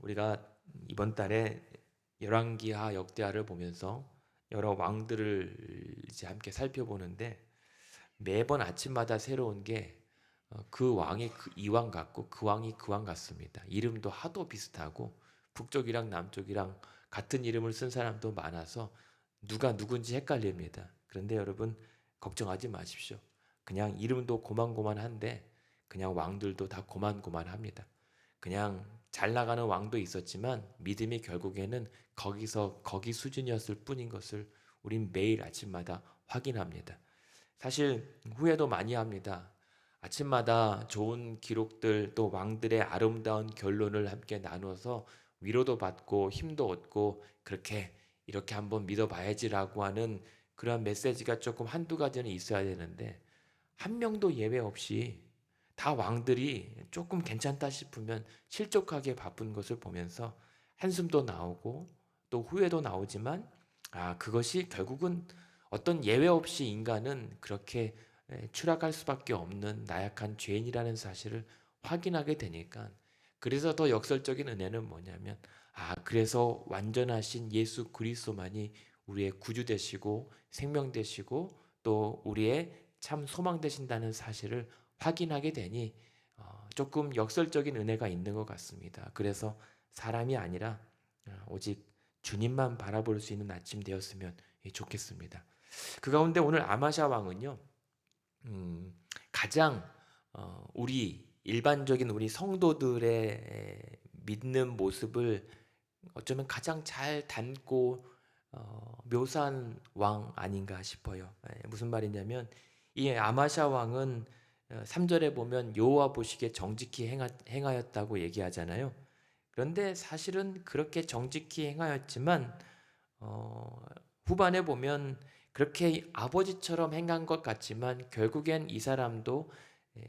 우리가 이번 달에 열왕기하 역대하를 보면서 여러 왕들을 이제 함께 살펴보는데 매번 아침마다 새로운 게 그 왕이 이 왕 같고 그 왕이 그 왕 같습니다. 이름도 하도 비슷하고 북쪽이랑 남쪽이랑 같은 이름을 쓴 사람도 많아서 누가 누군지 헷갈립니다. 그런데 여러분 걱정하지 마십시오. 그냥 이름도 고만고만한데 그냥 왕들도 다 고만고만합니다. 그냥 잘 나가는 왕도 있었지만 믿음이 결국에는 거기서 거기 수준이었을 뿐인 것을 우린 매일 아침마다 확인합니다. 사실 후회도 많이 합니다. 아침마다 좋은 기록들 또 왕들의 아름다운 결론을 함께 나눠서 위로도 받고 힘도 얻고 그렇게 이렇게 한번 믿어봐야지라고 하는 그러한 메시지가 조금 한두 가지는 있어야 되는데 한 명도 예외 없이 다 왕들이 조금 괜찮다 싶으면 실족하게 바쁜 것을 보면서 한숨도 나오고 또 후회도 나오지만 그것이 결국은 어떤 예외 없이 인간은 그렇게 추락할 수밖에 없는 나약한 죄인이라는 사실을 확인하게 되니까 그래서 더 역설적인 은혜는 뭐냐면 그래서 완전하신 예수 그리스도만이 우리의 구주 되시고 생명 되시고 또 우리의 참 소망 되신다는 사실을 확인하게 되니 조금 역설적인 은혜가 있는 것 같습니다. 그래서 사람이 아니라 오직 주님만 바라볼 수 있는 아침 되었으면 좋겠습니다. 그 가운데 오늘 아마샤 왕은요, 가장 우리 일반적인 우리 성도들의 믿는 모습을 어쩌면 가장 잘 담고 묘사한 왕 아닌가 싶어요. 무슨 말이냐면 이 아마샤 왕은 3절에 보면 여호와 보시기에 정직히 행하였다고 얘기하잖아요. 그런데 사실은 그렇게 정직히 행하였지만 후반에 보면 그렇게 아버지처럼 행한 것 같지만 결국엔 이 사람도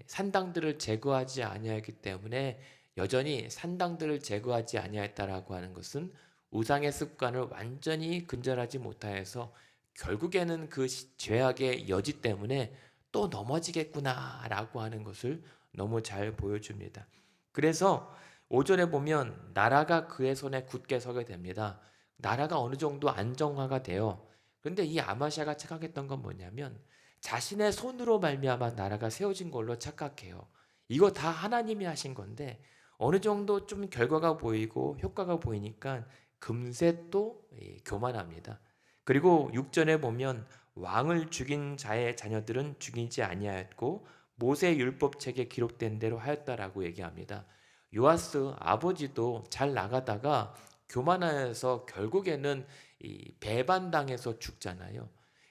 산당들을 제거하지 아니하였기 때문에 여전히 산당들을 제거하지 아니하였다라고 하는 것은 우상의 습관을 완전히 근절하지 못하여서 결국에는 그 죄악의 여지 때문에 또 넘어지겠구나라고 하는 것을 너무 잘 보여줍니다. 그래서 5절에 보면 나라가 그의 손에 굳게 서게 됩니다. 나라가 어느 정도 안정화가 돼요. 그런데 이 아마샤가 착각했던 건 뭐냐면 자신의 손으로 말미암아 나라가 세워진 걸로 착각해요. 이거 다 하나님이 하신 건데 어느 정도 좀 결과가 보이고 효과가 보이니까 금세 또 교만합니다. 그리고 6절에 보면 왕을 죽인 자의 자녀들은 죽이지 아니하였고 모세 율법책에 기록된 대로 하였다라고 얘기합니다. 요아스 아버지도 잘 나가다가 교만하여서 결국에는 이 배반당해서 죽잖아요.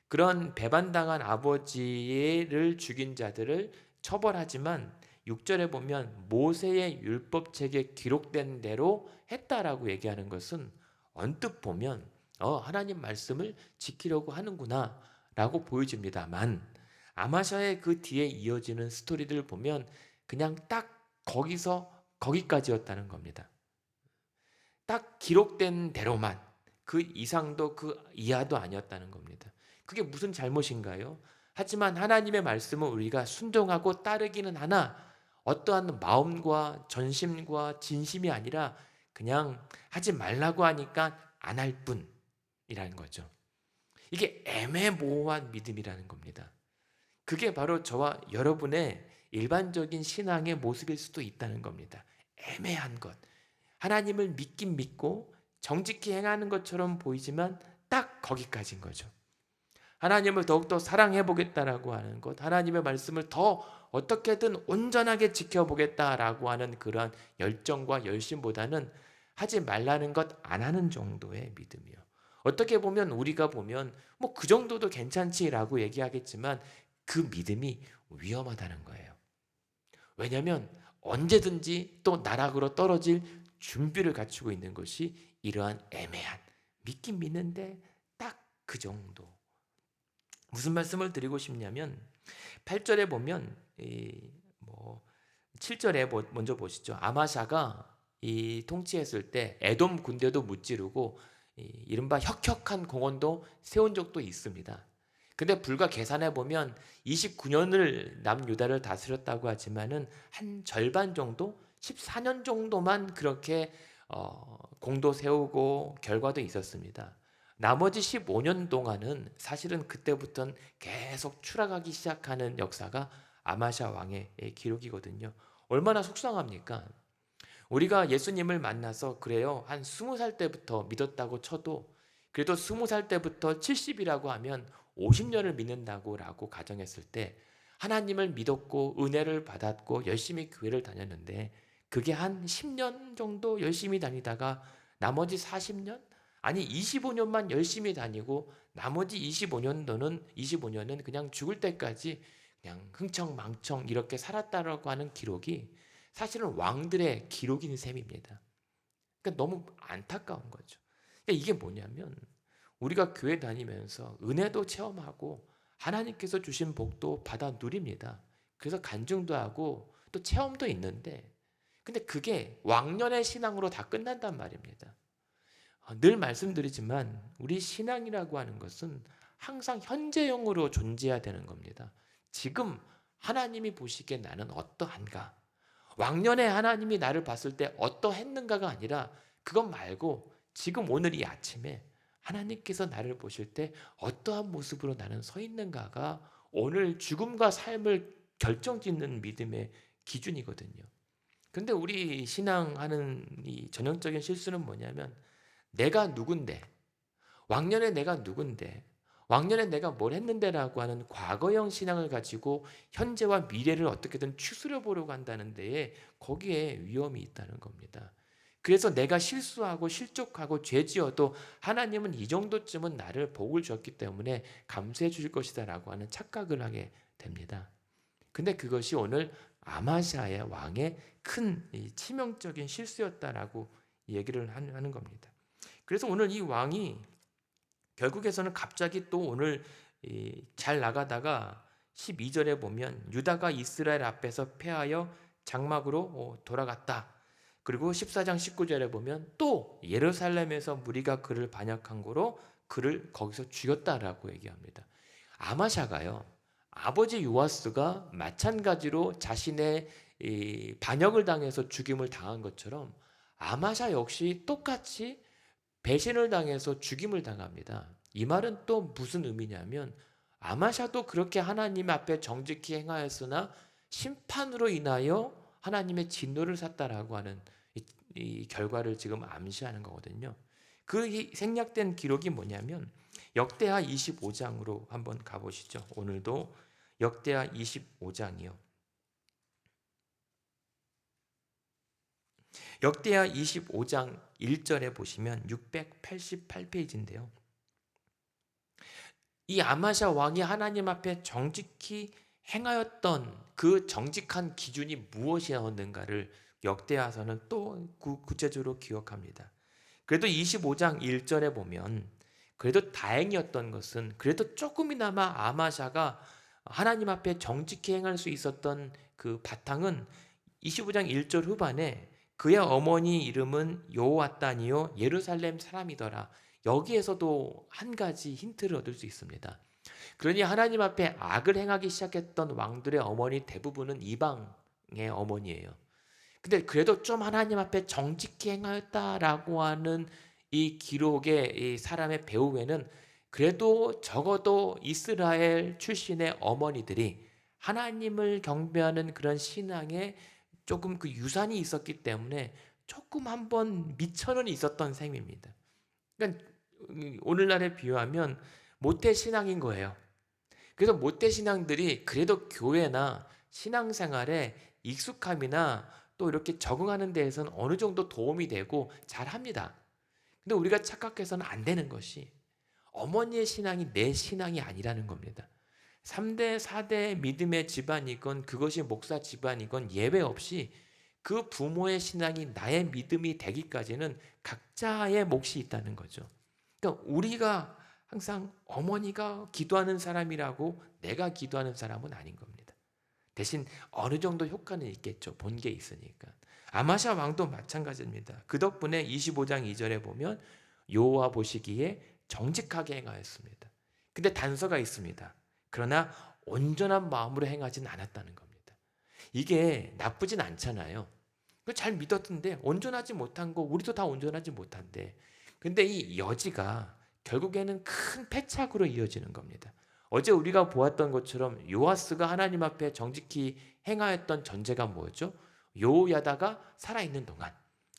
그런 배반당한 아버지를 죽인 자들을 처벌하지만 6절에 보면 모세의 율법책에 기록된 대로 했다라고 얘기하는 것은 언뜻 보면 하나님 말씀을 지키려고 하는구나 라고 보여집니다만 아마샤의 그 뒤에 이어지는 스토리들을 보면 그냥 딱 거기서 거기까지였다는 겁니다. 딱 기록된 대로만 그 이상도 그 이하도 아니었다는 겁니다. 그게 무슨 잘못인가요? 하지만 하나님의 말씀을 우리가 순종하고 따르기는 하나 어떠한 마음과 전심과 진심이 아니라 그냥 하지 말라고 하니까 안 할 뿐이라는 거죠. 이게 애매모호한 믿음이라는 겁니다. 그게 바로 저와 여러분의 일반적인 신앙의 모습일 수도 있다는 겁니다. 애매한 것. 하나님을 믿긴 믿고 정직히 행하는 것처럼 보이지만 딱 거기까지인 거죠. 하나님을 더욱더 사랑해 보겠다라고 하는 것, 하나님의 말씀을 더 어떻게든 온전하게 지켜보겠다라고 하는 그러한 열정과 열심보다는 하지 말라는 것 안 하는 정도의 믿음이요. 어떻게 보면 우리가 보면 뭐 그 정도도 괜찮지라고 얘기하겠지만 그 믿음이 위험하다는 거예요. 왜냐하면 언제든지 또 나락으로 떨어질 준비를 갖추고 있는 것이 이러한 애매한 믿긴 믿는데 딱 그 정도. 무슨 말씀을 드리고 싶냐면 8절에 보면 7절에 먼저 보시죠. 아마샤가 이 통치했을 때 에돔 군대도 무찌르고 이른바 혁혁한 공원도 세운 적도 있습니다. 근데 불과 계산해 보면 29년을 남유다를 다스렸다고 하지만은 한 절반 정도, 14년 정도만 그렇게 공도 세우고 결과도 있었습니다. 나머지 15년 동안은 사실은 그때부터는 계속 추락하기 시작하는 역사가 아마샤 왕의 기록이거든요. 얼마나 속상합니까? 우리가 예수님을 만나서 그래요. 한 20살 때부터 믿었다고 쳐도 그래도 20살 때부터 70이라고 하면 50년을 믿는다고 가정했을 때 하나님을 믿었고 은혜를 받았고 열심히 교회를 다녔는데 그게 한 10년 정도 열심히 다니다가 나머지 40년? 아니 25년만 열심히 다니고 나머지 25년은 그냥 죽을 때까지 그냥 흥청망청 이렇게 살았다라고 하는 기록이 사실은 왕들의 기록인 셈입니다. 그러니까 너무 안타까운 거죠. 그러니까 이게 뭐냐면 우리가 교회 다니면서 은혜도 체험하고 하나님께서 주신 복도 받아 누립니다. 그래서 간증도 하고 또 체험도 있는데 근데 그게 왕년의 신앙으로 다 끝난단 말입니다. 늘 말씀드리지만 우리 신앙이라고 하는 것은 항상 현재형으로 존재해야 되는 겁니다. 지금 하나님이 보시기에 나는 어떠한가? 왕년에 하나님이 나를 봤을 때 어떠했는가가 아니라 그것 말고 지금 오늘 이 아침에 하나님께서 나를 보실 때 어떠한 모습으로 나는 서 있는가가 오늘 죽음과 삶을 결정짓는 믿음의 기준이거든요. 근데 우리 신앙하는 이 전형적인 실수는 뭐냐면 내가 누군데, 왕년에 내가 누군데, 왕년에 내가 뭘 했는데라고 하는 과거형 신앙을 가지고 현재와 미래를 어떻게든 추스려 보려고 한다는 데에 거기에 위험이 있다는 겁니다. 그래서 내가 실수하고 실족하고 죄지어도 하나님은 이 정도쯤은 나를 복을 줬기 때문에 감사해 주실 것이다라고 하는 착각을 하게 됩니다. 근데 그것이 오늘 아마샤의 왕의 큰 치명적인 실수였다라고 얘기를 하는 겁니다. 그래서 오늘 이 왕이 결국에서는 갑자기 또 오늘 잘 나가다가 12절에 보면 유다가 이스라엘 앞에서 패하여 장막으로 돌아갔다. 그리고 14장 19절에 보면 또 예루살렘에서 무리가 그를 반역한 거로 그를 거기서 죽였다라고 얘기합니다. 아마샤가요. 아버지 요아스가 마찬가지로 자신의 반역을 당해서 죽임을 당한 것처럼 아마샤 역시 똑같이 배신을 당해서 죽임을 당합니다. 이 말은 또 무슨 의미냐면 아마샤도 그렇게 하나님 앞에 정직히 행하였으나 심판으로 인하여 하나님의 진노를 샀다라고 하는 이 결과를 지금 암시하는 거거든요. 그 생략된 기록이 뭐냐면 역대하 25장으로 한번 가보시죠. 오늘도 역대하 25장이요. 역대하 25장 1절에 보시면 688페이지인데요. 이 아마샤 왕이 하나님 앞에 정직히 행하였던 그 정직한 기준이 무엇이었는가를 역대하서는 또 구체적으로 기억합니다. 그래도 25장 1절에 보면 그래도 다행이었던 것은 그래도 조금이나마 아마샤가 하나님 앞에 정직히 행할 수 있었던 그 바탕은 25장 1절 후반에 그의 어머니 이름은 여호와단이요 예루살렘 사람이더라. 여기에서도 한 가지 힌트를 얻을 수 있습니다. 그러니 하나님 앞에 악을 행하기 시작했던 왕들의 어머니 대부분은 이방의 어머니예요. 근데 그래도 좀 하나님 앞에 정직히 행하였다라고 하는 이 기록의 이 사람의 배후에는 그래도 적어도 이스라엘 출신의 어머니들이 하나님을 경배하는 그런 신앙에 조금 그 유산이 있었기 때문에 조금 한번 미천은 있었던 셈입니다. 그러니까 오늘날에 비유하면 모태 신앙인 거예요. 그래서 모태 신앙들이 그래도 교회나 신앙생활에 익숙함이나 또 이렇게 적응하는 데에서는 어느 정도 도움이 되고 잘합니다. 근데 우리가 착각해서는 안 되는 것이 어머니의 신앙이 내 신앙이 아니라는 겁니다. 3대, 4대 믿음의 집안이건 그것이 목사 집안이건 예외 없이 그 부모의 신앙이 나의 믿음이 되기까지는 각자의 몫이 있다는 거죠. 그러니까 우리가 항상 어머니가 기도하는 사람이라고 내가 기도하는 사람은 아닌 겁니다. 대신 어느 정도 효과는 있겠죠. 본 게 있으니까. 아마샤 왕도 마찬가지입니다. 그 덕분에 25장 2절에 보면 여호와 보시기에 정직하게 행하였습니다. 근데 단서가 있습니다. 그러나 온전한 마음으로 행하진 않았다는 겁니다. 이게 나쁘진 않잖아요. 잘 믿었던데 온전하지 못한 거 우리도 다 온전하지 못한데, 근데 이 여지가 결국에는 큰 패착으로 이어지는 겁니다. 어제 우리가 보았던 것처럼 요아스가 하나님 앞에 정직히 행하였던 전제가 뭐였죠? 요야다가 살아있는 동안,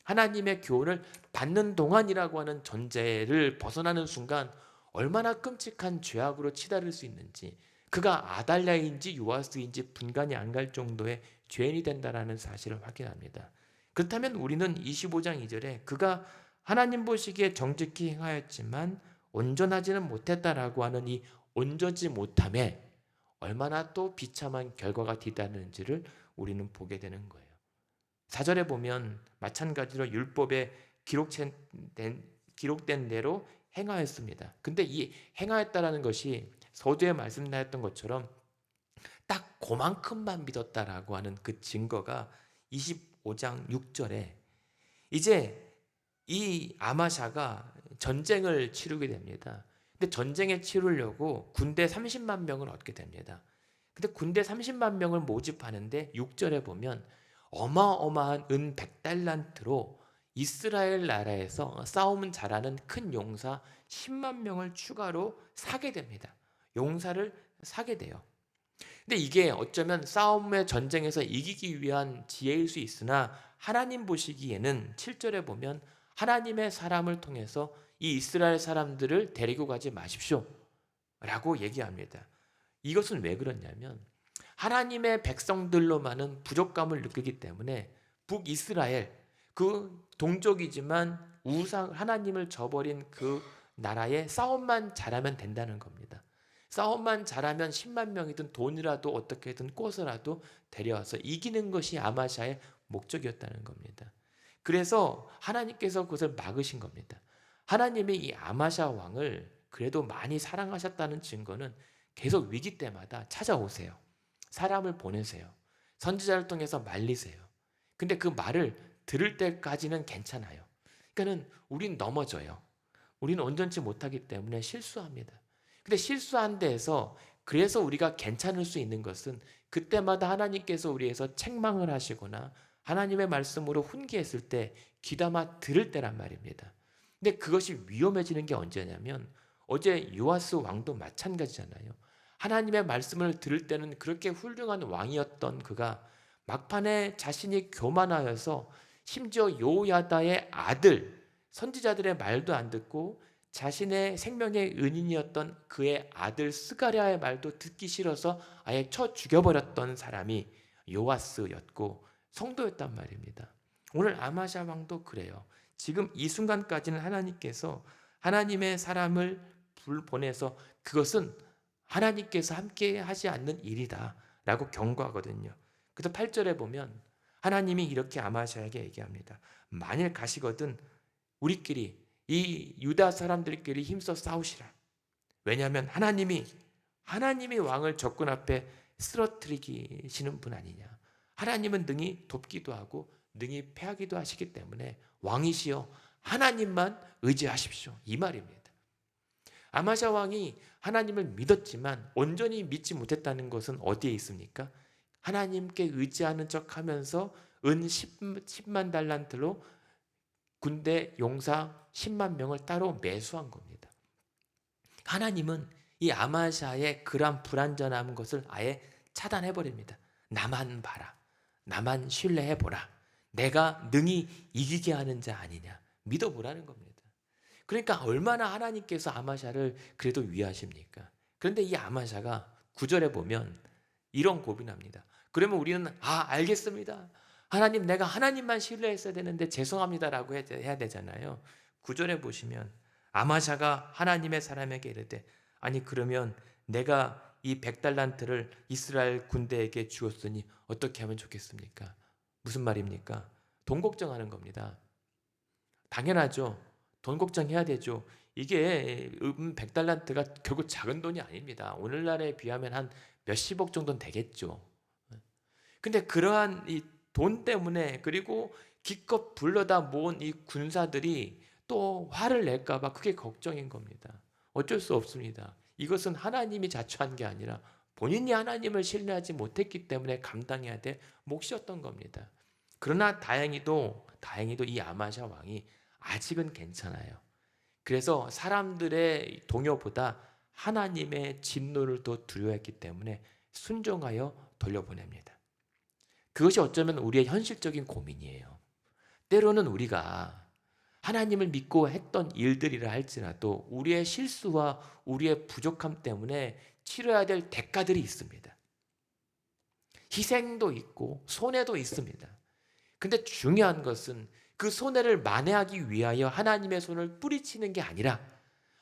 하나님의 교훈을 받는 동안이라고 하는 전제를 벗어나는 순간 얼마나 끔찍한 죄악으로 치달을 수 있는지, 그가 아달랴인지 요아스인지 분간이 안 갈 정도의 죄인이 된다라는 사실을 확인합니다. 그렇다면 우리는 25장 2절에 그가 하나님 보시기에 정직히 행하였지만 온전하지는 못했다라고 하는 이 온전지 못함에 얼마나 또 비참한 결과가 뒤따르는지를 우리는 보게 되는 거예요. 4절에 보면 마찬가지로 율법에 기록된 대로 행하였습니다. 근데 이 행하였다라는 것이 서두에 말씀드렸던 것처럼 딱 그만큼만 믿었다라고 하는 그 증거가 25장 6절에 이제 이 아마샤가 전쟁을 치르게 됩니다. 근데 전쟁에 치르려고 군대 30만 명을 얻게 됩니다. 근데 군대 30만 명을 모집하는데 6절에 보면 어마어마한 은 100달란트로 이스라엘 나라에서 싸움은 잘하는 큰 용사 10만 명을 추가로 사게 됩니다. 용사를 사게 돼요. 근데 이게 어쩌면 싸움의 전쟁에서 이기기 위한 지혜일 수 있으나 하나님 보시기에는 7절에 보면 하나님의 사람을 통해서 이 이스라엘 사람들을 데리고 가지 마십시오 라고 얘기합니다. 이것은 왜 그러냐면 하나님의 백성들로만은 부족감을 느끼기 때문에 북이스라엘, 그 동족이지만 우상 하나님을 저버린 그 나라에 싸움만 잘하면 된다는 겁니다. 싸움만 잘하면 10만 명이든 돈이라도 어떻게든 꿔서라도 데려와서 이기는 것이 아마샤의 목적이었다는 겁니다. 그래서 하나님께서 그것을 막으신 겁니다. 하나님이 이 아마샤 왕을 그래도 많이 사랑하셨다는 증거는 계속 위기 때마다 찾아오세요. 사람을 보내세요. 선지자를 통해서 말리세요. 근데 그 말을 들을 때까지는 괜찮아요. 그러니까는 우린 넘어져요. 우리는 온전치 못하기 때문에 실수합니다. 근데 실수한 데에서 그래서 우리가 괜찮을 수 있는 것은 그때마다 하나님께서 우리에서 책망을 하시거나 하나님의 말씀으로 훈계했을 때 귀담아 들을 때란 말입니다. 근데 그것이 위험해지는 게 언제냐면 어제 요아스 왕도 마찬가지잖아요. 하나님의 말씀을 들을 때는 그렇게 훌륭한 왕이었던 그가 막판에 자신이 교만하여서 심지어 요야다의 아들, 선지자들의 말도 안 듣고 자신의 생명의 은인이었던 그의 아들 스가랴의 말도 듣기 싫어서 아예 쳐 죽여버렸던 사람이 요아스였고 성도였단 말입니다. 오늘 아마샤 왕도 그래요. 지금 이 순간까지는 하나님께서 하나님의 사람을 보내서 그것은 하나님께서 함께 하지 않는 일이다 라고 경고하거든요. 그래서 8절에 보면 하나님이 이렇게 아마샤에게 얘기합니다. 만일 가시거든 우리끼리 이 유다 사람들끼리 힘써 싸우시라. 왜냐하면 하나님이 왕을 적군 앞에 쓰러뜨리시는 분 아니냐. 하나님은 능히 돕기도 하고 능히 패하기도 하시기 때문에 왕이시여 하나님만 의지하십시오. 이 말입니다. 아마샤 왕이 하나님을 믿었지만 온전히 믿지 못했다는 것은 어디에 있습니까? 하나님께 의지하는 척하면서 은 10만 달란트로 군대 용사 10만 명을 따로 매수한 겁니다. 하나님은 이 아마샤의 그런 불완전한 것을 아예 차단해버립니다. 나만 봐라. 나만 신뢰해보라. 내가 능히 이기게 하는 자 아니냐. 믿어보라는 겁니다. 그러니까 얼마나 하나님께서 아마샤를 그래도 위하십니까? 그런데 이 아마샤가 9절에 보면 이런 고백을 합니다. 그러면 우리는 알겠습니다. 하나님 내가 하나님만 신뢰했어야 되는데 죄송합니다라고 해야 되잖아요. 9절에 보시면 아마샤가 하나님의 사람에게 이르되 아니 그러면 내가 이 100달란트를 이스라엘 군대에게 주었으니 어떻게 하면 좋겠습니까? 무슨 말입니까? 돈 걱정하는 겁니다. 당연하죠. 돈 걱정해야 되죠. 이게 100달란트가 결국 작은 돈이 아닙니다. 오늘날에 비하면 한 몇십억 정도는 되겠죠. 근데 그러한 이 돈 때문에 그리고 기껏 불러다 모은 이 군사들이 또 화를 낼까봐 그게 걱정인 겁니다. 어쩔 수 없습니다. 이것은 하나님이 자초한 게 아니라 본인이 하나님을 신뢰하지 못했기 때문에 감당해야 될 몫이었던 겁니다. 그러나 다행히도 이 아마샤 왕이 아직은 괜찮아요. 그래서 사람들의 동요보다 하나님의 진노를 더 두려워했기 때문에 순종하여 돌려보냅니다. 그것이 어쩌면 우리의 현실적인 고민이에요. 때로는 우리가 하나님을 믿고 했던 일들이라 할지라도 우리의 실수와 우리의 부족함 때문에 치러야 될 대가들이 있습니다. 희생도 있고 손해도 있습니다. 근데 중요한 것은 그 손해를 만회하기 위하여 하나님의 손을 뿌리치는 게 아니라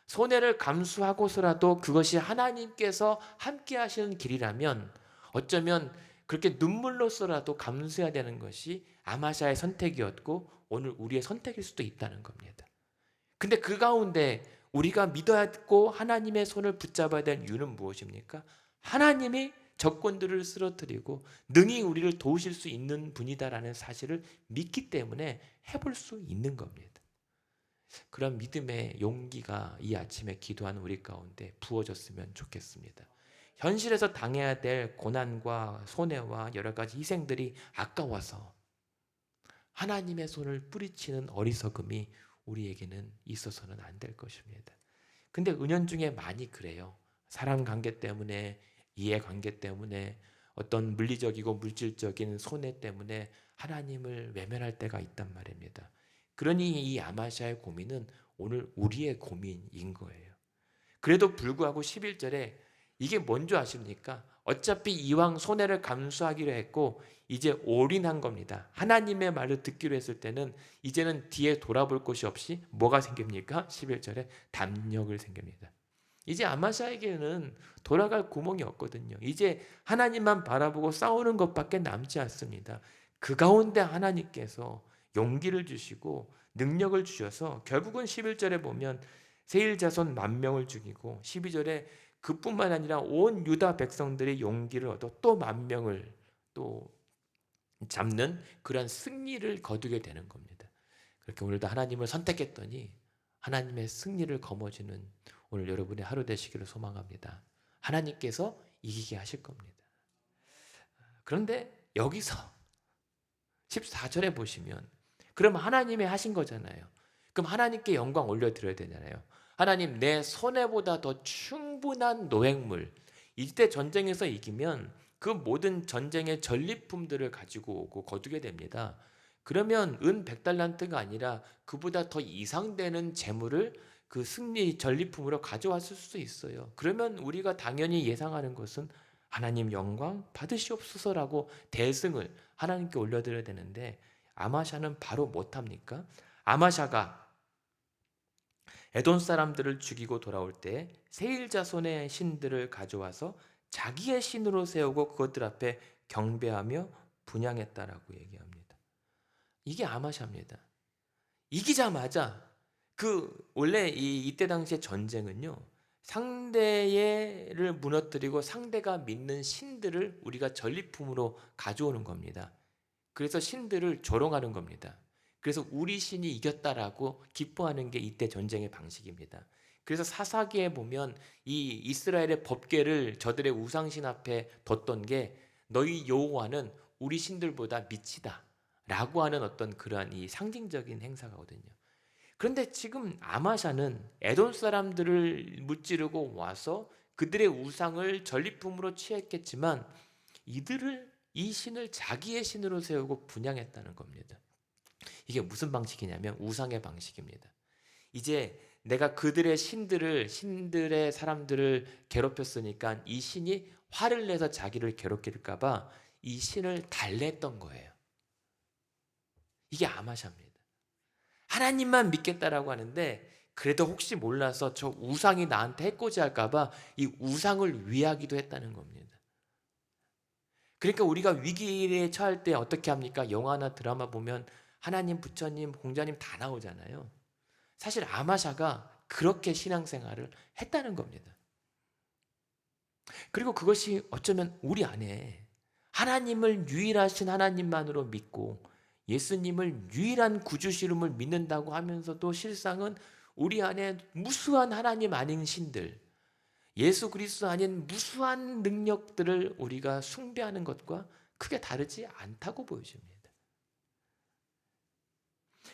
손해를 감수하고서라도 그것이 하나님께서 함께 하시는 길이라면 어쩌면 그렇게 눈물로서라도 감수해야 되는 것이 아마샤의 선택이었고 오늘 우리의 선택일 수도 있다는 겁니다. 근데 그 가운데 우리가 믿어야 했고 하나님의 손을 붙잡아야 될 이유는 무엇입니까? 하나님이 적군들을 쓰러뜨리고 능히 우리를 도우실 수 있는 분이다라는 사실을 믿기 때문에 해볼 수 있는 겁니다. 그런 믿음의 용기가 이 아침에 기도하는 우리 가운데 부어졌으면 좋겠습니다. 현실에서 당해야 될 고난과 손해와 여러 가지 희생들이 아까워서 하나님의 손을 뿌리치는 어리석음이 우리에게는 있어서는 안 될 것입니다. 근데 은연중에 많이 그래요. 사람 관계 때문에, 이해 관계 때문에, 어떤 물리적이고 물질적인 손해 때문에 하나님을 외면할 때가 있단 말입니다. 그러니 이 아마샤의 고민은 오늘 우리의 고민인 거예요. 그래도 불구하고 11절에 이게 뭔지 아십니까? 어차피 이왕 손해를 감수하기로 했고 이제 올인한 겁니다. 하나님의 말을 듣기로 했을 때는 이제는 뒤에 돌아볼 곳이 없이 뭐가 생깁니까? 11절에 담력을 생깁니다. 이제 아마샤에게는 돌아갈 구멍이 없거든요. 이제 하나님만 바라보고 싸우는 것밖에 남지 않습니다. 그 가운데 하나님께서 용기를 주시고 능력을 주셔서 결국은 11절에 보면 세일 자손 10,000명을 죽이고 12절에 그뿐만 아니라 온 유다 백성들이 용기를 얻어 또 10,000명을 또 잡는 그런 승리를 거두게 되는 겁니다. 그렇게 오늘도 하나님을 선택했더니 하나님의 승리를 거머쥐는 오늘 여러분의 하루 되시기를 소망합니다. 하나님께서 이기게 하실 겁니다. 그런데 여기서 14절에 보시면 그럼 하나님이 하신 거잖아요. 그럼 하나님께 영광 올려드려야 되잖아요. 하나님, 내 손해보다 더 충분한 노획물, 이때 전쟁에서 이기면 그 모든 전쟁의 전리품들을 가지고 오고 거두게 됩니다. 그러면 은 100달란트가 아니라 그보다 더 이상되는 재물을 그 승리 전리품으로 가져왔을 수 있어요. 그러면 우리가 당연히 예상하는 것은 하나님 영광 받으시옵소서라고 대승을 하나님께 올려드려야 되는데 아마샤는 바로 못합니까? 아마샤가 에돔 사람들을 죽이고 돌아올 때 세일 자손의 신들을 가져와서 자기의 신으로 세우고 그것들 앞에 경배하며 분향했다라고 얘기합니다. 이게 아마샤입니다. 이기자마자 원래 이때 당시의 전쟁은요, 상대를 무너뜨리고 상대가 믿는 신들을 우리가 전리품으로 가져오는 겁니다. 그래서 신들을 조롱하는 겁니다. 그래서 우리 신이 이겼다라고 기뻐하는 게 이때 전쟁의 방식입니다. 그래서 사사기에 보면 이 이스라엘의 법궤를 저들의 우상신 앞에 뒀던 게 너희 여호와는 우리 신들보다 미치다 라고 하는 어떤 그러한 이 상징적인 행사거든요. 그런데 지금 아마샤는 에돔 사람들을 무찌르고 와서 그들의 우상을 전리품으로 취했겠지만 이 신을 자기의 신으로 세우고 분향했다는 겁니다. 이게 무슨 방식이냐면 우상의 방식입니다. 이제 내가 그들의 신들의 사람들을 괴롭혔으니까 이 신이 화를 내서 자기를 괴롭힐까 봐 이 신을 달랬던 거예요. 이게 아마샤입니다. 하나님만 믿겠다라고 하는데 그래도 혹시 몰라서 저 우상이 나한테 해코지할까 봐 이 우상을 위하기도 했다는 겁니다. 그러니까 우리가 위기에 처할 때 어떻게 합니까? 영화나 드라마 보면 하나님, 부처님, 공자님 다 나오잖아요. 사실 아마샤가 그렇게 신앙생활을 했다는 겁니다. 그리고 그것이 어쩌면 우리 안에 하나님을 유일하신 하나님만으로 믿고 예수님을 유일한 구주시름을 믿는다고 하면서도 실상은 우리 안에 무수한 하나님 아닌 신들, 예수 그리스도 아닌 무수한 능력들을 우리가 숭배하는 것과 크게 다르지 않다고 보여집니다.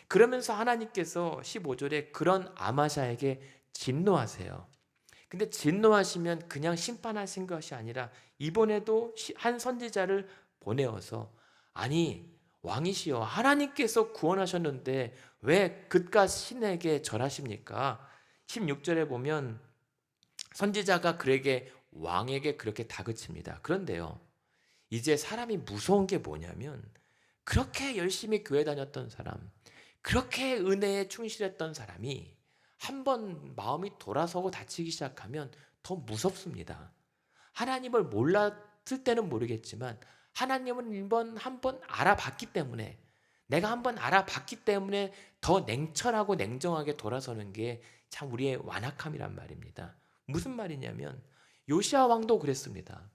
그러면서 하나님께서 15절에 그런 아마샤에게 진노하세요. 근데 진노하시면 그냥 심판하신 것이 아니라 이번에도 한 선지자를 보내어서, 아니 왕이시여, 하나님께서 구원하셨는데 왜 그깟 신에게 절하십니까? 16절에 보면 선지자가 그에게, 왕에게 그렇게 다그칩니다. 그런데요, 이제 사람이 무서운 게 뭐냐면, 그렇게 열심히 교회 다녔던 사람, 그렇게 은혜에 충실했던 사람이 한번 마음이 돌아서고 다치기 시작하면 더 무섭습니다. 하나님을 몰랐을 때는 모르겠지만 하나님은 한번 알아봤기 때문에, 내가 한번 알아봤기 때문에 더 냉철하고 냉정하게 돌아서는 게 참 우리의 완악함이란 말입니다. 무슨 말이냐면 요시아 왕도 그랬습니다.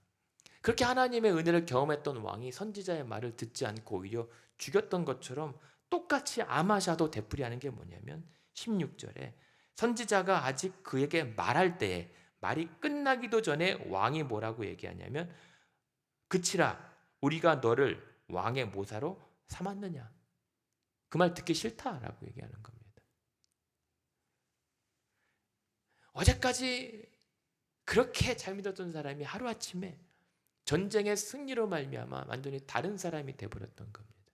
그렇게 하나님의 은혜를 경험했던 왕이 선지자의 말을 듣지 않고 오히려 죽였던 것처럼 똑같이 아마샤도 되풀이하는 게 뭐냐면 16절에 선지자가 아직 그에게 말할 때에, 말이 끝나기도 전에 왕이 뭐라고 얘기하냐면, 그치라, 우리가 너를 왕의 모사로 삼았느냐. 그 말 듣기 싫다라고 얘기하는 겁니다. 어제까지 그렇게 잘 믿었던 사람이 하루아침에 전쟁의 승리로 말미암아 완전히 다른 사람이 되어버렸던 겁니다.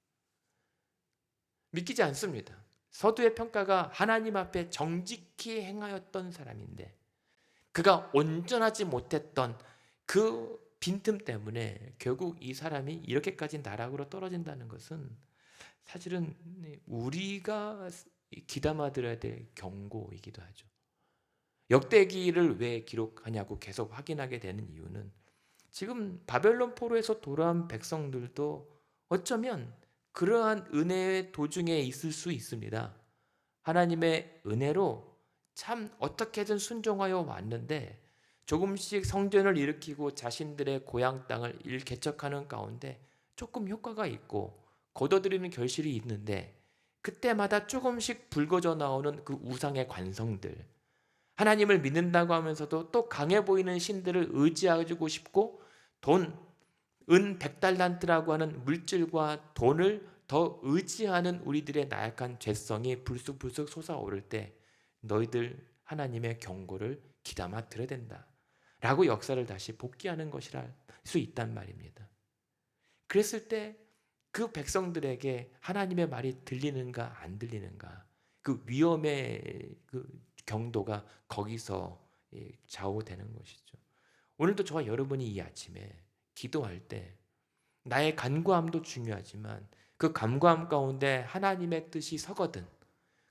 믿기지 않습니다. 서두의 평가가 하나님 앞에 정직히 행하였던 사람인데 그가 온전하지 못했던 그 빈틈 때문에 결국 이 사람이 이렇게까지 나락으로 떨어진다는 것은 사실은 우리가 귀담아 들어야 될 경고이기도 하죠. 역대기를 왜 기록하냐고 계속 확인하게 되는 이유는, 지금 바벨론 포로에서 돌아온 백성들도 어쩌면 그러한 은혜의 도중에 있을 수 있습니다. 하나님의 은혜로 참 어떻게든 순종하여 왔는데 조금씩 성전을 일으키고 자신들의 고향 땅을 개척하는 가운데 조금 효과가 있고 거둬들이는 결실이 있는데, 그때마다 조금씩 불거져 나오는 그 우상의 관성들, 하나님을 믿는다고 하면서도 또 강해 보이는 신들을 의지하고 싶고, 돈, 은 100달란트라고 하는 물질과 돈을 더 의지하는 우리들의 나약한 죄성이 불쑥불쑥 솟아오를 때 너희들 하나님의 경고를 귀담아 들어야 된다 라고 역사를 다시 복귀하는 것이라 수 있단 말입니다. 그랬을 때 그 백성들에게 하나님의 말이 들리는가 안 들리는가, 그 위험의 그 경도가 거기서 좌우되는 것이죠. 오늘도 저와 여러분이 이 아침에 기도할 때 나의 간구함도 중요하지만 그 간구함 가운데 하나님의 뜻이 서거든,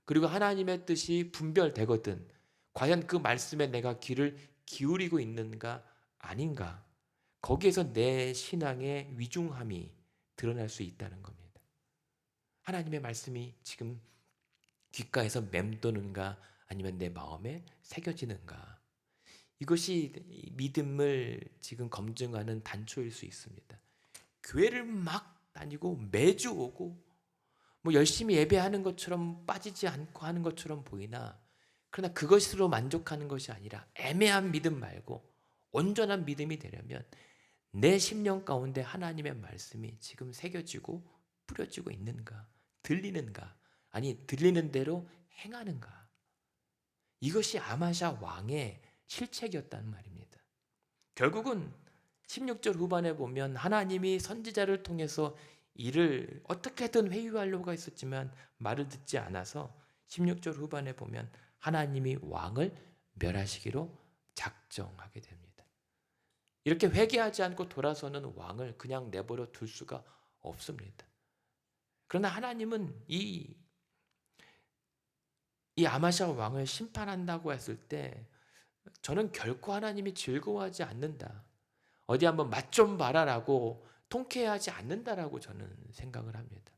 그리고 하나님의 뜻이 분별되거든, 과연 그 말씀에 내가 귀를 기울이고 있는가 아닌가, 거기에서 내 신앙의 위중함이 드러날 수 있다는 겁니다. 하나님의 말씀이 지금 귓가에서 맴도는가 아니면 내 마음에 새겨지는가, 이것이 믿음을 지금 검증하는 단초일 수 있습니다. 교회를 막 다니고 매주 오고 뭐 열심히 예배하는 것처럼 빠지지 않고 하는 것처럼 보이나, 그러나 그것으로 만족하는 것이 아니라 애매한 믿음 말고 온전한 믿음이 되려면 내 심령 가운데 하나님의 말씀이 지금 새겨지고 뿌려지고 있는가, 들리는가, 아니 들리는 대로 행하는가, 이것이 아마샤 왕의 실책이었다는 말입니다. 결국은 16절 후반에 보면 하나님이 선지자를 통해서 이를 어떻게든 회유하려고 했었지만 말을 듣지 않아서 16절 후반에 보면 하나님이 왕을 멸하시기로 작정하게 됩니다. 이렇게 회개하지 않고 돌아서는 왕을 그냥 내버려 둘 수가 없습니다. 그러나 하나님은 이 아마샤 왕을 심판한다고 했을 때 저는 결코 하나님이 즐거워하지 않는다, 어디 한번 맛 좀 봐라라고 통쾌해하지 않는다라고 저는 생각을 합니다.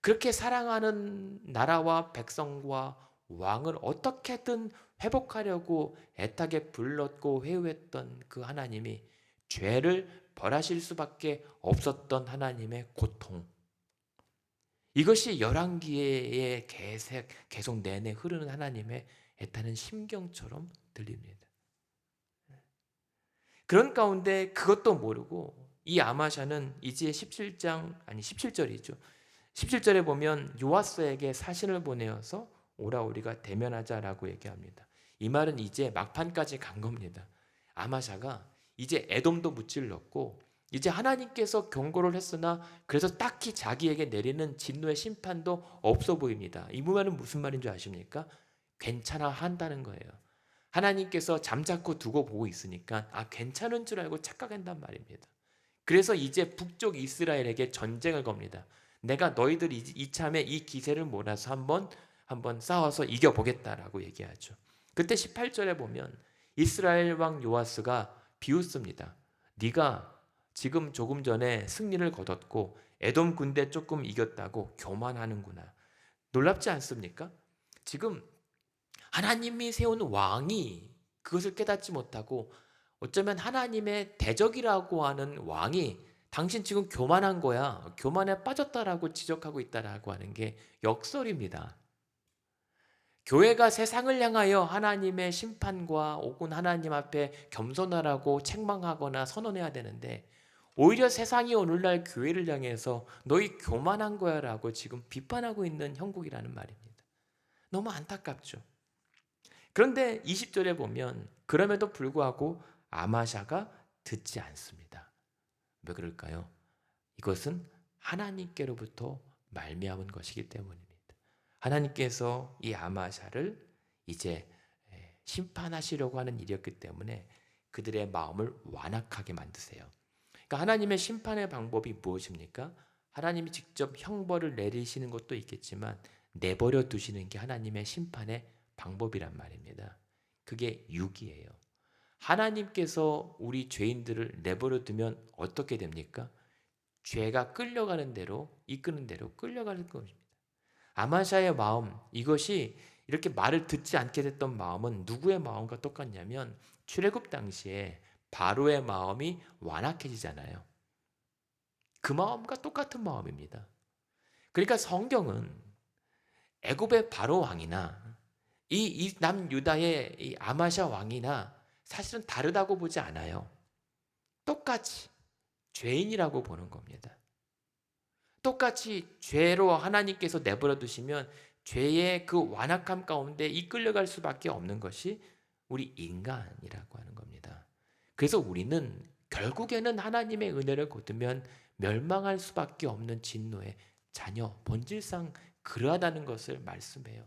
그렇게 사랑하는 나라와 백성과 왕을 어떻게든 회복하려고 애타게 불렀고 회유했던 그 하나님이 죄를 벌하실 수밖에 없었던 하나님의 고통, 이것이 열왕기의 계속 내내 흐르는 하나님의 애타는 심경처럼 들립니다. 그런 가운데 그것도 모르고 이 아마샤는 이제 17절이죠. 17절에 보면 요아스에게 사신을 보내어서 오라 우리가 대면하자라고 얘기합니다. 이 말은 이제 막판까지 간 겁니다. 아마샤가 이제 에돔도 무찔렀고 이제 하나님께서 경고를 했으나 그래서 딱히 자기에게 내리는 진노의 심판도 없어 보입니다. 이 말은 무슨 말인 줄 아십니까? 괜찮아 한다는 거예요. 하나님께서 잠자코 두고 보고 있으니까 괜찮은 줄 알고 착각한단 말입니다. 그래서 이제 북쪽 이스라엘에게 전쟁을 겁니다. 내가 너희들 이참에 이 기세를 몰아서 한번 싸워서 이겨보겠다라고 얘기하죠. 그때 18절에 보면 이스라엘 왕 요아스가 비웃습니다. 네가 지금 조금 전에 승리를 거뒀고 에돔 군대 조금 이겼다고 교만하는구나. 놀랍지 않습니까? 지금 하나님이 세운 왕이 그것을 깨닫지 못하고 어쩌면 하나님의 대적이라고 하는 왕이 당신 지금 교만한 거야. 교만에 빠졌다라고 지적하고 있다라고 하는 게 역설입니다. 교회가 세상을 향하여 하나님의 심판과 혹은 하나님 앞에 겸손하라고 책망하거나 선언해야 되는데 오히려 세상이 오늘날 교회를 향해서 너희 교만한 거야 라고 지금 비판하고 있는 형국이라는 말입니다. 너무 안타깝죠. 그런데 20절에 보면 그럼에도 불구하고 아마샤가 듣지 않습니다. 왜 그럴까요? 이것은 하나님께로부터 말미암은 것이기 때문입니다. 하나님께서 이 아마샤를 이제 심판하시려고 하는 일이었기 때문에 그들의 마음을 완악하게 만드세요. 그러니까 하나님의 심판의 방법이 무엇입니까? 하나님이 직접 형벌을 내리시는 것도 있겠지만 내버려 두시는 게 하나님의 심판의 방법이란 말입니다. 그게 유기예요. 하나님께서 우리 죄인들을 내버려 두면 어떻게 됩니까? 죄가 끌려가는 대로 이끄는 대로 끌려가는 것입니다. 아마샤의 마음, 이것이 이렇게 말을 듣지 않게 됐던 마음은 누구의 마음과 똑같냐면 출애굽 당시에 바로의 마음이 완악해지잖아요. 그 마음과 똑같은 마음입니다. 그러니까 성경은 애굽의 바로 왕이나 이 남유다의 이 아마샤 왕이나 사실은 다르다고 보지 않아요. 똑같이 죄인이라고 보는 겁니다. 똑같이 죄로 하나님께서 내버려 두시면 죄의 그 완악함 가운데 이끌려갈 수밖에 없는 것이 우리 인간이라고 하는 겁니다. 그래서 우리는 결국에는 하나님의 은혜를 거두면 멸망할 수밖에 없는 진노의 자녀, 본질상 그러하다는 것을 말씀해요.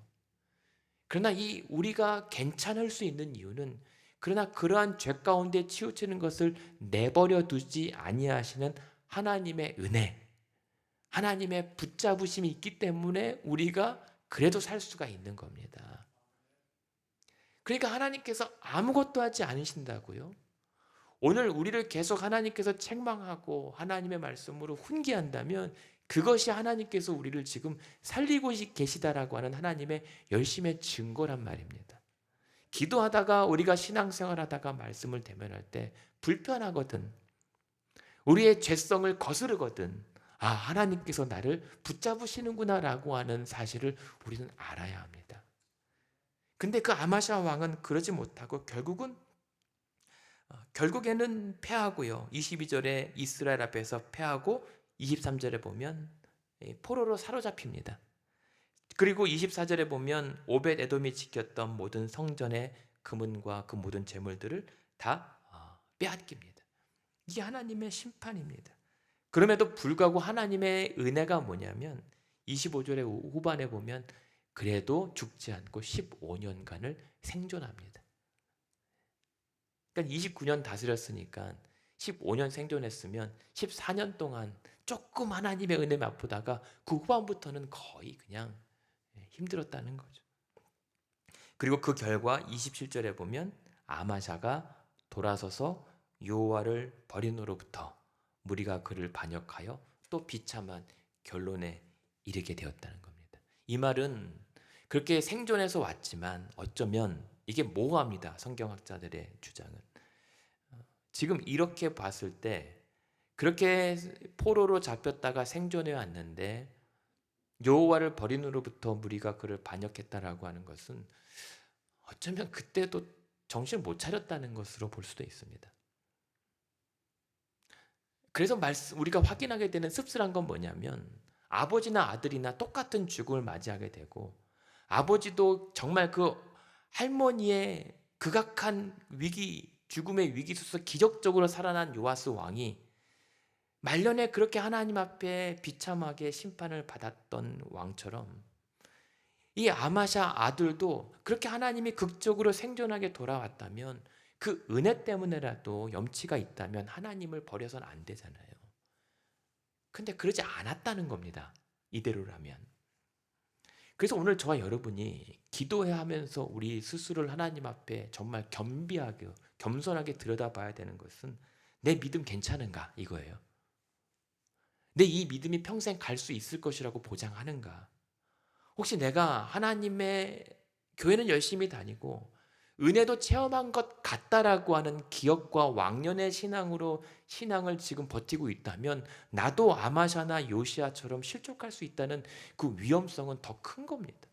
그러나 이 우리가 괜찮을 수 있는 이유는 그러나 그러한 죄 가운데 치우치는 것을 내버려 두지 아니하시는 하나님의 은혜, 하나님의 붙잡으심이 있기 때문에 우리가 그래도 살 수가 있는 겁니다. 그러니까 하나님께서 아무것도 하지 않으신다고요. 오늘 우리를 계속 하나님께서 책망하고 하나님의 말씀으로 훈계한다면 그것이 하나님께서 우리를 지금 살리고 계시다라고 하는 하나님의 열심의 증거란 말입니다. 기도하다가 우리가 신앙생활하다가 말씀을 대면할 때 불편하거든, 우리의 죄성을 거스르거든, 하나님께서 나를 붙잡으시는구나 라고 하는 사실을 우리는 알아야 합니다. 근데 그 아마샤 왕은 그러지 못하고 결국에는 패하고요. 22절에 이스라엘 앞에서 패하고 23절에 보면 포로로 사로잡힙니다. 그리고 24절에 보면 오벳 에돔이 지켰던 모든 성전의 금은과 그 모든 재물들을 다 빼앗깁니다. 이게 하나님의 심판입니다. 그럼에도 불구하고 하나님의 은혜가 뭐냐면 25절의 후반에 보면 그래도 죽지 않고 15년간을 생존합니다. 그러니까 29년 다스렸으니까 15년 생존했으면 14년 동안 조금 하나님의 은혜 맛보다가 그 후반부터는 거의 그냥 힘들었다는 거죠. 그리고 그 결과 27절에 보면 아마샤가 돌아서서 여호와를 버림으로부터 무리가 그를 반역하여 또 비참한 결론에 이르게 되었다는 겁니다. 이 말은 그렇게 생존해서 왔지만 어쩌면 이게 모호합니다. 성경학자들의 주장은. 지금 이렇게 봤을 때 그렇게 포로로 잡혔다가 생존해 왔는데 여호와를 버림으로부터 무리가 그를 반역했다라고 하는 것은 어쩌면 그때도 정신을 못 차렸다는 것으로 볼 수도 있습니다. 그래서 우리가 확인하게 되는 씁쓸한 건 뭐냐면 아버지나 아들이나 똑같은 죽음을 맞이하게 되고, 아버지도 정말 그 할머니의 극악한 위기, 죽음의 위기 속에서 기적적으로 살아난 요아스 왕이 말년에 그렇게 하나님 앞에 비참하게 심판을 받았던 왕처럼, 이 아마샤 아들도 그렇게 하나님이 극적으로 생존하게 돌아왔다면 그 은혜 때문에라도 염치가 있다면 하나님을 버려서는 안 되잖아요. 근데 그러지 않았다는 겁니다. 이대로라면. 그래서 오늘 저와 여러분이 기도해야 하면서 우리 스스로를 하나님 앞에 정말 겸비하게, 겸손하게 들여다봐야 되는 것은 내 믿음 괜찮은가 이거예요. 내 이 믿음이 평생 갈 수 있을 것이라고 보장하는가? 혹시 내가 하나님의 교회는 열심히 다니고 은혜도 체험한 것 같다라고 하는 기억과 왕년의 신앙으로 신앙을 지금 버티고 있다면 나도 아마샤나 요시아처럼 실족할 수 있다는 그 위험성은 더 큰 겁니다.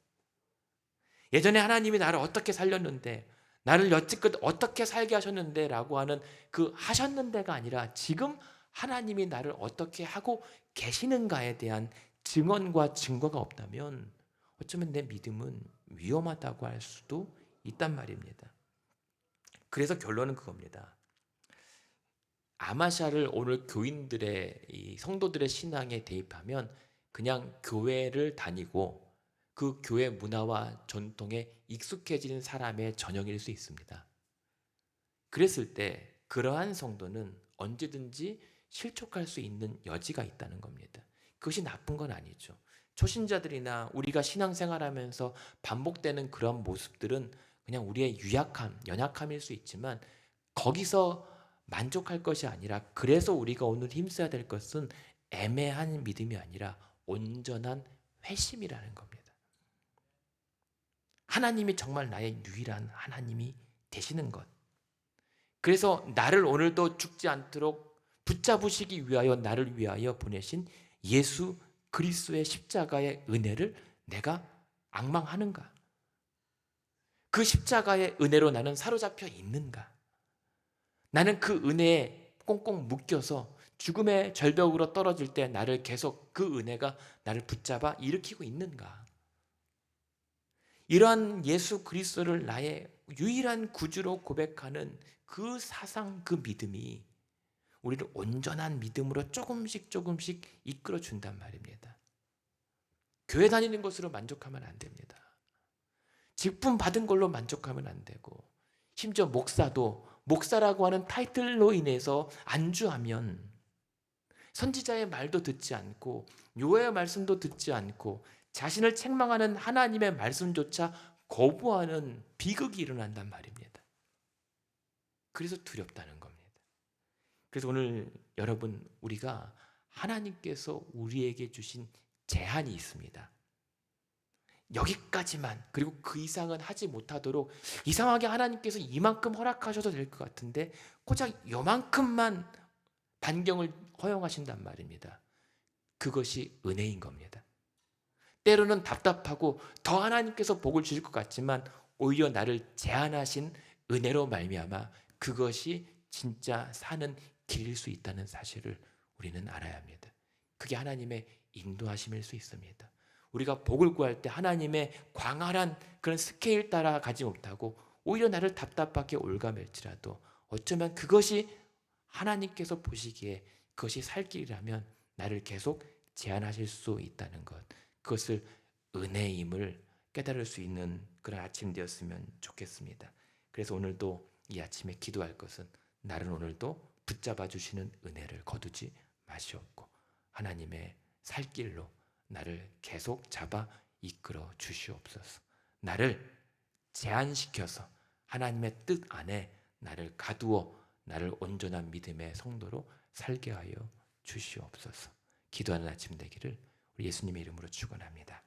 예전에 하나님이 나를 어떻게 살렸는데, 나를 여태껏 어떻게 살게 하셨는데 라고 하는 그 하셨는데가 아니라 지금 하나님이 나를 어떻게 하고 계시는가에 대한 증언과 증거가 없다면 어쩌면 내 믿음은 위험하다고 할 수도 있단 말입니다. 그래서 결론은 그겁니다. 아마샤를 오늘 교인들의, 이 성도들의 신앙에 대입하면 그냥 교회를 다니고 그 교회 문화와 전통에 익숙해진 사람의 전형일 수 있습니다. 그랬을 때 그러한 성도는 언제든지 실족할 수 있는 여지가 있다는 겁니다. 그것이 나쁜 건 아니죠. 초신자들이나 우리가 신앙생활하면서 반복되는 그런 모습들은 그냥 우리의 유약함, 연약함일 수 있지만 거기서 만족할 것이 아니라, 그래서 우리가 오늘 힘써야 될 것은 애매한 믿음이 아니라 온전한 회심이라는 겁니다. 하나님이 정말 나의 유일한 하나님이 되시는 것. 그래서 나를 오늘도 죽지 않도록 붙잡으시기 위하여 나를 위하여 보내신 예수 그리스도의 십자가의 은혜를 내가 앙망하는가? 그 십자가의 은혜로 나는 사로잡혀 있는가? 나는 그 은혜에 꽁꽁 묶여서 죽음의 절벽으로 떨어질 때 나를 계속 그 은혜가 나를 붙잡아 일으키고 있는가? 이러한 예수 그리스도를 나의 유일한 구주로 고백하는 그 사상, 그 믿음이 우리를 온전한 믿음으로 조금씩 조금씩 이끌어 준단 말입니다. 교회 다니는 것으로 만족하면 안 됩니다. 직분 받은 걸로 만족하면 안 되고, 심지어 목사도 목사라고 하는 타이틀로 인해서 안주하면 선지자의 말도 듣지 않고 요의 말씀도 듣지 않고 자신을 책망하는 하나님의 말씀조차 거부하는 비극이 일어난단 말입니다. 그래서 두렵다는 겁니다. 그래서 오늘 여러분, 우리가 하나님께서 우리에게 주신 제한이 있습니다. 여기까지만, 그리고 그 이상은 하지 못하도록, 이상하게 하나님께서 이만큼 허락하셔도 될 것 같은데 고작 요만큼만 반경을 허용하신단 말입니다. 그것이 은혜인 겁니다. 때로는 답답하고 더 하나님께서 복을 주실 것 같지만 오히려 나를 제한하신 은혜로 말미암아 그것이 진짜 사는 길일 수 있다는 사실을 우리는 알아야 합니다. 그게 하나님의 인도하심일 수 있습니다. 우리가 복을 구할 때 하나님의 광활한 그런 스케일 따라 가지 못하고 오히려 나를 답답하게 올가맬지라도 어쩌면 그것이 하나님께서 보시기에 그것이 살 길이라면 나를 계속 제한하실 수 있다는 것, 그것을 은혜임을 깨달을 수 있는 그런 아침 되었으면 좋겠습니다. 그래서 오늘도 이 아침에 기도할 것은 나를 오늘도 붙잡아 주시는 은혜를 거두지 마시옵고 하나님의 살 길로 나를 계속 잡아 이끌어 주시옵소서. 나를 제한시켜서 하나님의 뜻 안에 나를 가두어 나를 온전한 믿음의 성도로 살게 하여 주시옵소서. 기도하는 아침 되기를 우리 예수님의 이름으로 축원합니다.